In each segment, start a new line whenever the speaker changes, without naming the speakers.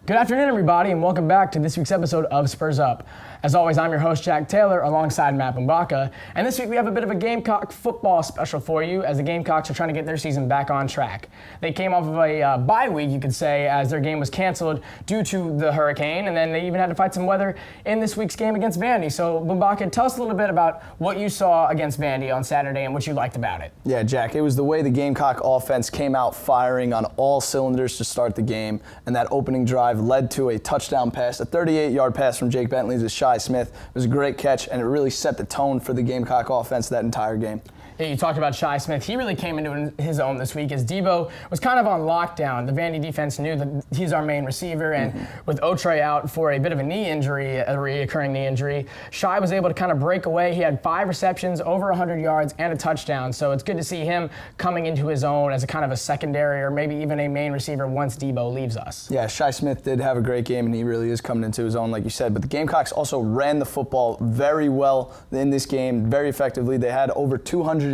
Good afternoon, everybody, and welcome back to this week's episode of Spurs Up. As always, I'm your host, Jack Taylor, alongside Matt Mbaka, and this week we have a bit of a Gamecock football special for you as the Gamecocks are trying to get their season back on track. They came off of a bye week, you could say, as their game was canceled due to the hurricane, and then they even had to fight some weather in this week's game against Vandy. So, Mbaka, tell us a little bit about what you saw against Vandy on Saturday and what you liked about it.
Yeah, Jack, it was the way the Gamecock offense came out firing on all cylinders to start the game, and that opening drive led to a touchdown pass, a 38-yard pass from Jake Bentley to Shi Smith. It was a great catch, and it really set the tone for the Gamecock offense that entire game.
Yeah, you talked about Shi Smith. He really came into his own this week as Debo was kind of on lockdown. The Vandy defense knew that he's our main receiver, and with Otrey out for a bit of a knee injury, a reoccurring knee injury, Shi was able to kind of break away. He had 5 receptions, over 100 yards, and a touchdown. So it's good to see him coming into his own as a kind of a secondary or maybe even a main receiver once Debo leaves us.
Yeah, Shi Smith did have a great game, and he really is coming into his own, like you said. But the Gamecocks also ran the football very well in this game, very effectively. They had over 270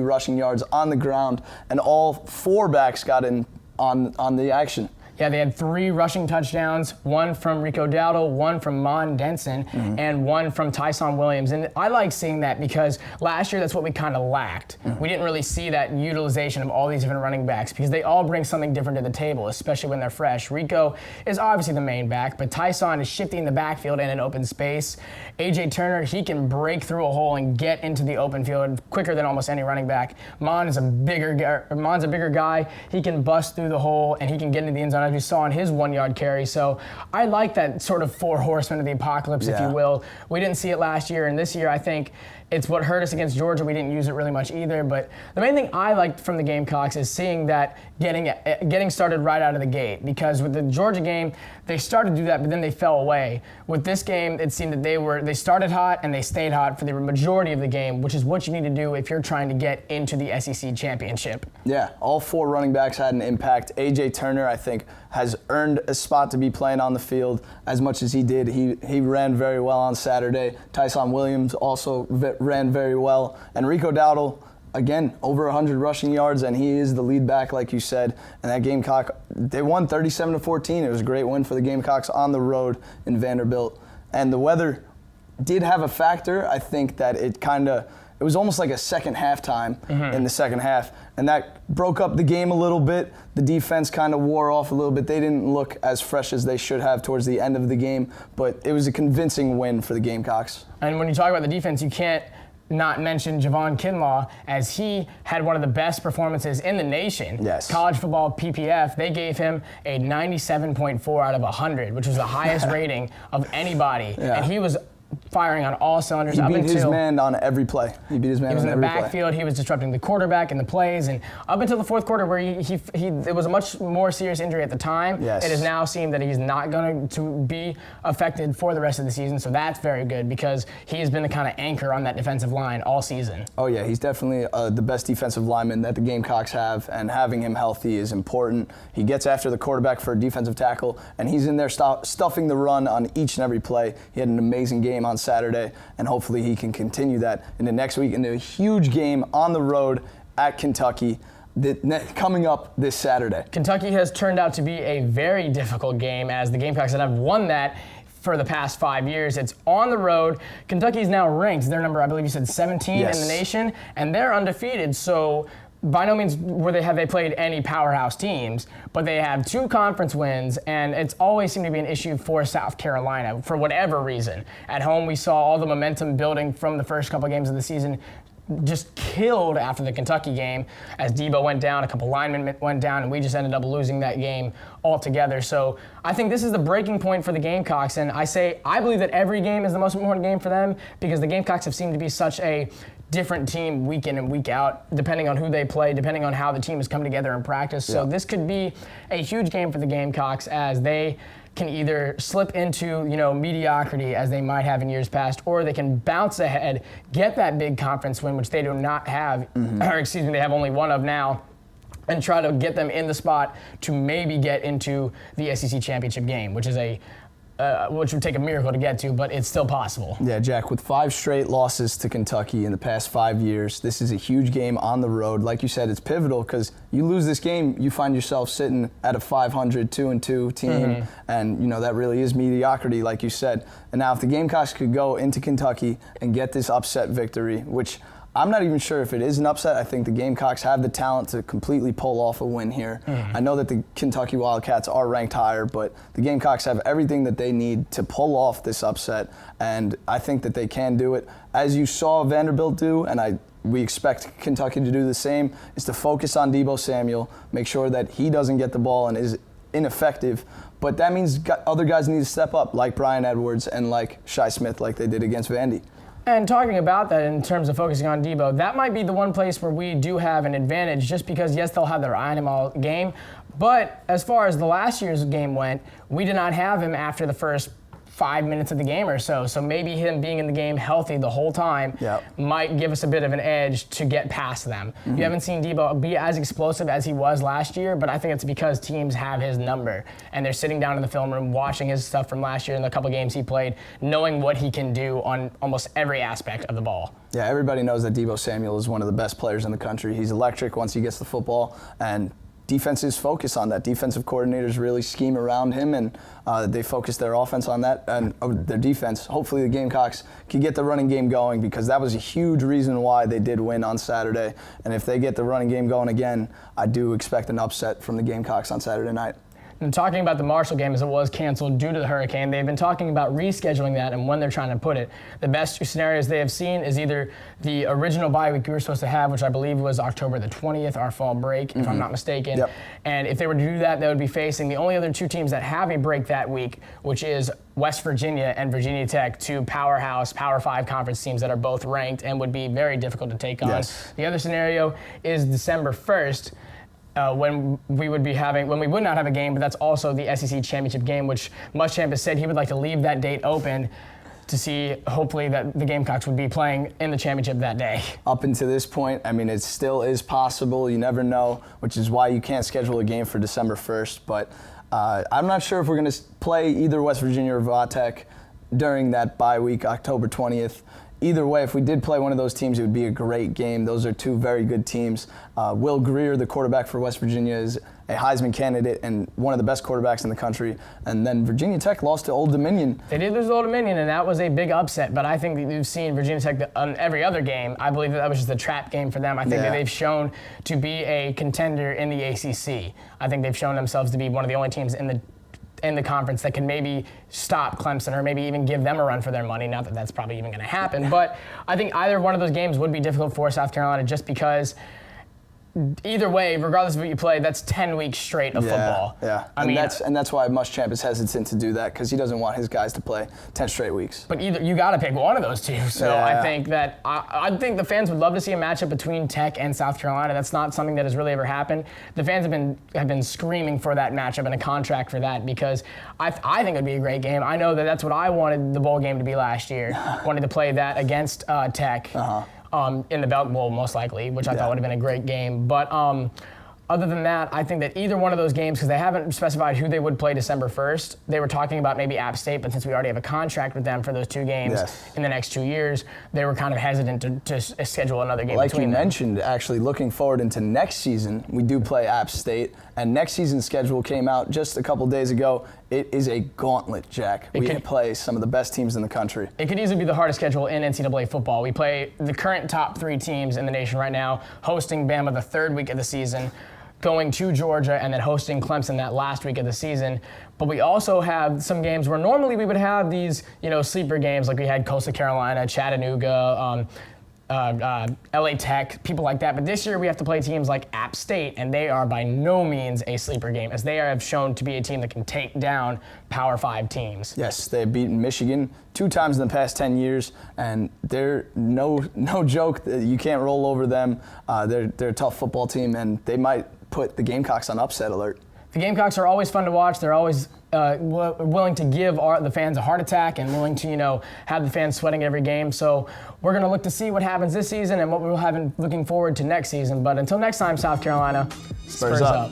rushing yards on the ground, and all 4 backs got in on the action.
Yeah, they had 3 rushing touchdowns, 1 from Rico Dowdle, 1 from Mon Denson, and 1 from Tyson Williams. And I like seeing that because last year that's what we kind of lacked. We didn't really see that utilization of all these different running backs because they all bring something different to the table, especially when they're fresh. Rico is obviously the main back, but Tyson is shifting the backfield in an open space. A.J. Turner, he can break through a hole and get into the open field quicker than almost any running back. Mon's a bigger guy. He can bust through the hole, and he can get into the end zone, as we saw on his 1-yard carry. So I like that sort of 4 horsemen of the apocalypse, if you will. We didn't see it last year, and this year I think it's what hurt us against Georgia. We didn't use it really much either. But the main thing I liked from the Gamecocks is seeing that getting started right out of the gate. Because with the Georgia game, they started to do that, but then they fell away. With this game, it seemed that they started hot and they stayed hot for the majority of the game, which is what you need to do if you're trying to get into the SEC championship.
Yeah, all 4 running backs had an impact. A.J. Turner, I think, has earned a spot to be playing on the field as much as he did. He ran very well on Saturday. Tyson Williams also ran very well. And Rico Dowdle, again, over 100 rushing yards, and he is the lead back, like you said. And that Gamecock, they won 37-14. It was a great win for the Gamecocks on the road in Vanderbilt. And the weather did have a factor. I think that it was almost like a second halftime in the second half, and that broke up the game a little bit. The defense kind of wore off a little bit. They didn't look as fresh as they should have towards the end of the game, but it was a convincing win for the Gamecocks.
And when you talk about the defense, you can't not mention Javon Kinlaw, as he had one of the best performances in the nation.
Yes.
College football PPF, they gave him a 97.4 out of 100, which was the highest rating of anybody. Yeah. And he was firing on all cylinders.
He beat his man on every play. He beat his man on every play.
He was in the backfield. He was disrupting the quarterback in the plays, and up until the fourth quarter, where it was a much more serious injury at the time.
Yes.
It has now seemed that he's not going to be affected for the rest of the season, so that's very good because he has been the kind of anchor on that defensive line all season.
Oh yeah, he's definitely the best defensive lineman that the Gamecocks have, and having him healthy is important. He gets after the quarterback for a defensive tackle, and he's in there stuffing the run on each and every play. He had an amazing game on Saturday, and hopefully he can continue that into next week into a huge game on the road at Kentucky coming up this Saturday.
Kentucky has turned out to be a very difficult game, as the Gamecocks have won that for the past 5 years. It's on the road. Kentucky is now ranked. Their number, I believe you said 17 in the nation, and they're undefeated. So by no means have they played any powerhouse teams, but they have 2 conference wins, and it's always seemed to be an issue for South Carolina for whatever reason. At home, we saw all the momentum building from the first couple games of the season just killed after the Kentucky game, as Debo went down, a couple linemen went down, and we just ended up losing that game altogether. So I think this is the breaking point for the Gamecocks, and I believe that every game is the most important game for them because the Gamecocks have seemed to be such a different team week in and week out, depending on who they play, depending on how the team has come together in practice. So this could be a huge game for the Gamecocks, as they can either slip into, mediocrity as they might have in years past, or they can bounce ahead, get that big conference win, which they do not have, they have only one of now, and try to get them in the spot to maybe get into the SEC championship game, which is a which would take a miracle to get to, but it's still possible.
Yeah, Jack, with 5 straight losses to Kentucky in the past 5 years, this is a huge game on the road. Like you said, it's pivotal because you lose this game, you find yourself sitting at a 500, 2-2 team, and that really is mediocrity, like you said. And now if the Gamecocks could go into Kentucky and get this upset victory, which I'm not even sure if it is an upset. I think the Gamecocks have the talent to completely pull off a win here. I know that the Kentucky Wildcats are ranked higher, but the Gamecocks have everything that they need to pull off this upset, and I think that they can do it. As you saw Vanderbilt do, and we expect Kentucky to do the same, is to focus on Deebo Samuel, make sure that he doesn't get the ball and is ineffective. But that means other guys need to step up, like Brian Edwards and like Shai Smith, like they did against Vandy.
And talking about that in terms of focusing on Deebo, that might be the one place where we do have an advantage just because, yes, they'll have their eye on him all game. But as far as the last year's game went, we did not have him after the first 5 minutes of the game or so. So maybe him being in the game healthy the whole time might give us a bit of an edge to get past them. You haven't seen Deebo be as explosive as he was last year, but I think it's because teams have his number and they're sitting down in the film room watching his stuff from last year and the couple games he played, knowing what he can do on almost every aspect of the ball. Yeah,
everybody knows that Deebo Samuel is one of the best players in the country. He's electric once he gets the football, and defenses focus on that. Defensive coordinators really scheme around him, and they focus their offense on that and their defense. Hopefully the Gamecocks can get the running game going because that was a huge reason why they did win on Saturday. And if they get the running game going again, I do expect an upset from the Gamecocks on Saturday night.
And talking about the Marshall game, as it was canceled due to the hurricane, they've been talking about rescheduling that and when they're trying to put it. The best two scenarios they have seen is either the original bye week we were supposed to have, which I believe was October the 20th, our fall break, if I'm not mistaken. And if they were to do that, they would be facing the only other two teams that have a break that week, which is West Virginia and Virginia Tech, two powerhouse, Power 5 conference teams that are both ranked and would be very difficult to take on. The other scenario is December 1st. When we would not have a game, but that's also the SEC championship game, which Muschamp has said he would like to leave that date open to see, hopefully, that the Gamecocks would be playing in the championship that day.
Up until this point, I mean, it still is possible. You never know, which is why you can't schedule a game for December 1st. But I'm not sure if we're going to play either West Virginia or Vatech during that bye week, October 20th. Either way, if we did play one of those teams, it would be a great game. Those are two very good teams. Will Greer, the quarterback for West Virginia, is a Heisman candidate and one of the best quarterbacks in the country. And then Virginia Tech lost to Old Dominion.
They did lose to Old Dominion, and that was a big upset. But I think that we've seen Virginia Tech on every other game. I believe that was just a trap game for them. I think that they've shown to be a contender in the ACC. I think they've shown themselves to be one of the only teams in the conference that can maybe stop Clemson or maybe even give them a run for their money. Not that that's probably even going to happen, but I think either one of those games would be difficult for South Carolina just because either way, regardless of what you play, that's 10 weeks straight of football.
And that's why Muschamp is hesitant to do that because he doesn't want his guys to play 10 straight weeks.
But you got to pick one of those two. So I think that I think the fans would love to see a matchup between Tech and South Carolina. That's not something that has really ever happened. The fans have been screaming for that matchup and a contract for that because I think it would be a great game. I know that that's what I wanted the bowl game to be last year. Wanted to play that against Tech. In the Belk Bowl, most likely, which I thought would have been a great game. But other than that, I think that either one of those games, because they haven't specified who they would play December 1st, they were talking about maybe App State, but since we already have a contract with them for those two games in the next 2 years, they were kind of hesitant to schedule another game
like
between them.
Like you mentioned, actually looking forward into next season, we do play App State, and next season's schedule came out just a couple days ago. It is a gauntlet, Jack. We can play some of the best teams in the country.
It could easily be the hardest schedule in NCAA football. We play the current top 3 teams in the nation right now, hosting Bama the 3rd week of the season, going to Georgia, and then hosting Clemson that last week of the season. But we also have some games where normally we would have these, sleeper games like we had Coastal Carolina, Chattanooga, LA Tech, people like that. But this year we have to play teams like App State, and they are by no means a sleeper game, as they have shown to be a team that can take down Power 5 teams.
Yes, they've beaten Michigan 2 times in the past 10 years, and they're no joke. You can't roll over them. They're a tough football team, and they might put the Gamecocks on upset alert.
The Gamecocks are always fun to watch. They're always willing to give the fans a heart attack and willing to, have the fans sweating every game. So we're going to look to see what happens this season and what we'll have looking forward to next season. But until next time, South Carolina, Spurs up.